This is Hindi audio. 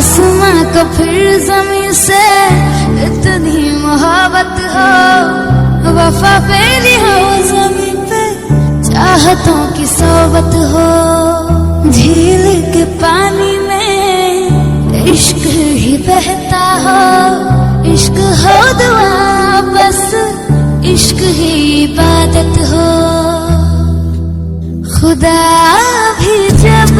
आसमां को फिर ज़मीन से इतनी मोहब्बत हो, वफा फैली हो ज़मीन पे, चाहतों की सोबत हो। झील के पानी में इश्क ही बहता हो, इश्क हो दुआ बस, इश्क ही इबादत हो। खुदा भी जब